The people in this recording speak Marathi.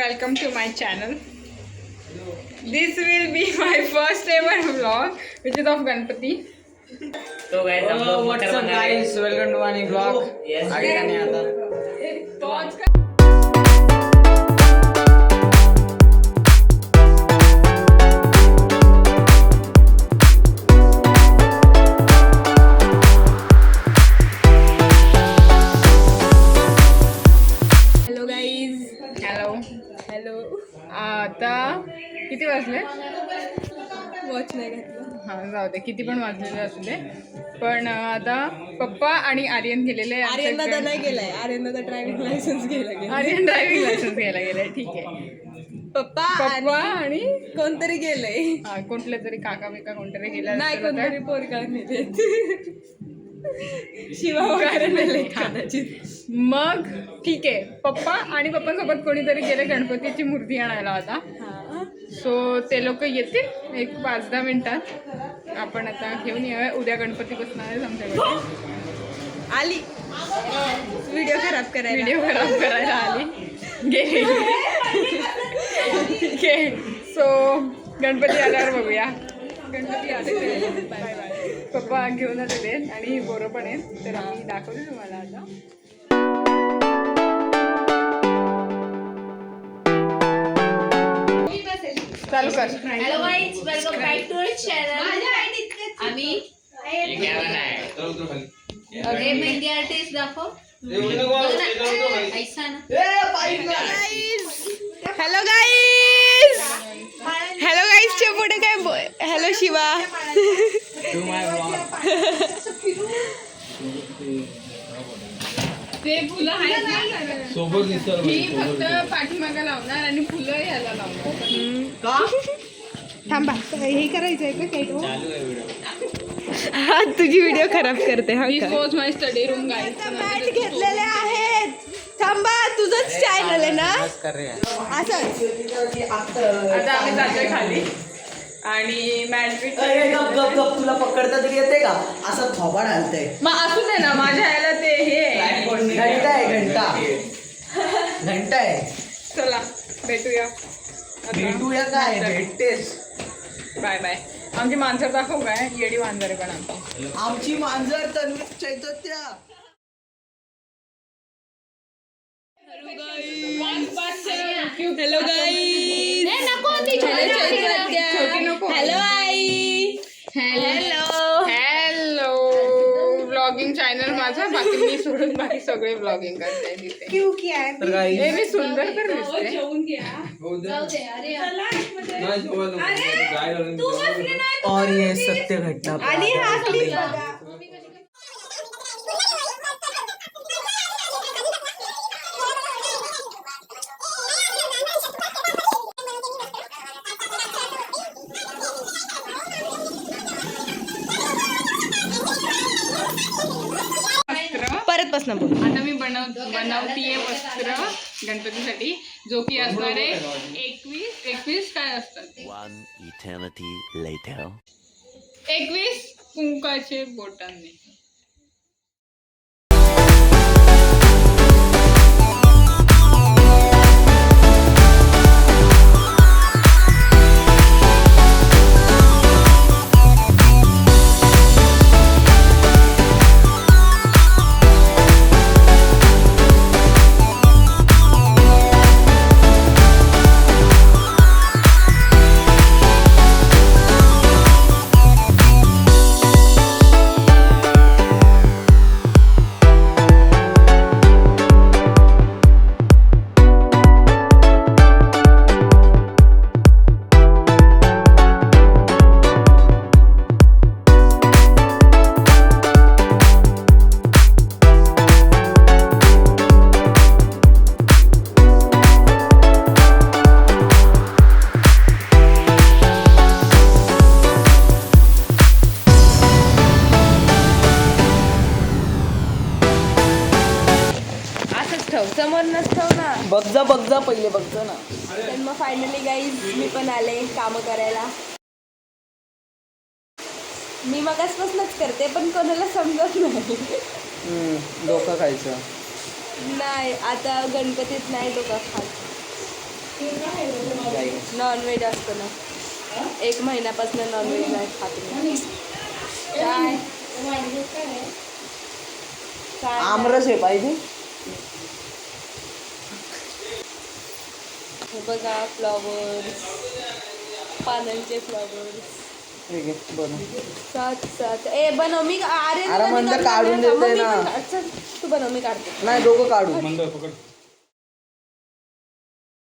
welcome to my channel. This will be my first ever vlog, which is of Ganpati. तो guys, हम लोग what's up guys, welcome to my blog. आगे का नहीं आता तो आज का हॅलो आता किती वाजले वॉच नाही घातला. हां जाऊ दे, किती पण वाजलेले असू दे. पण आता पप्पा आणि आर्यन गेलेले आहे. आर्यन दादा नाही गेलाय, आर्यन दादा ड्रायव्हिंग लायसन्स घ्यायला आर्यन ड्रायव्हिंग लायसन्स घ्यायला गेलाय. ठीक आहे, पप्पा आणि कोणतरी गेलंय. हा कुठले तरी काका बिका कोणतरी गेला नाही, कोणतरी पोरगा नेले. शिवा वगैरे नेले कदाचित. मग ठीक आहे, पप्पा आणि पप्पांसोबत कोणीतरी गेले गणपतीची मूर्ती आणायला आता. सो ते लोक येतील एक 5-10 मिनिटात. आपण आता घेऊन येऊया. उद्या गणपती बसणार आहे आमच्याकडे. आली व्हिडिओ खराब करायला आली गेली. ठीक आहे, सो गणपती आल्यावर बघूया. गणपती आले बाय बाय. पप्पा घेऊन आलेले आहेत आणि बोरं पण आहेत, तर आम्ही दाखवले तुम्हाला आता. चालू कर. Hello guys, welcome back to our channel. आम्ही हे मेहंदी आर्टिस्ट दाखव. ऐसा ना. हॅलो गाईज, हॅलो गाईजच्या पुढे काय hello Shiva. To my blog. ते फुलं आहेत सोबत दिसतं मी फक्त पाठीमागा लावणार आणि फुलं याला लावणार. थांबा, हे करायचंय का काही? चालू आहे व्हिडिओ। हा तुझी व्हिडिओ खराब करते. हा this was my study room guys. Mat घेतलेले आहेत. थांबा, तुझंच चॅनल आहे ना असंच. आता आम्ही जातोय खाली आणि मॅडविट तुला पकडता तरी येते का? असं थोबाड हलतंय. मग असू दे ना, माझ्या याला ते हे आहे. घंटा आहे, घंटा आहे. चला भेटूया. भेटूया काय? भेटतेस. Bye bye. आमची मांजर दाखव काय, येडी मांजर आहे पण आमची. आमची मांजर तन्वी चैतन्य. हॅलो गाईज, हॅलो आई, हॅलो हॅलो. व्लॉगिंग चॅनल माझा, बाकी मी सोडून बाकी सगळे व्लॉगिंग करते तिथे. तर गाईस, हे मी सुंदर तर दिसते. और ये सत्य घटना. आणि हा क्लिप बघा. परत पासून बोल. आता मी बनवतीये वस्त्र गणपतीसाठी, जो की असणार आहे 21 काय असतात 21 कुंकाचे बोटांनी. समोर नसतो ना. बघ जा पहिले बघ ना. तर मग फायनली गाईज मी पण आले कामं करायला. मी मगासपासूनच करते पण कोणाला समजत नाही. डोकं खायचं नाही, आता गणपतीत नाही डोका खात. नॉनव्हेज असतं ना 1 महिन्यापासून नॉनव्हेज नाही खात मी. काय काय आमरस आहे पाहिजे. हे बघा फ्लॉवर्स, पानांचे फ्लॉवर्स. ठीक आहे बनव. सात ए बनव मी अरे म्हणलं काढून देते ना. तू बनव मी काढते. नाही दोघं काढू.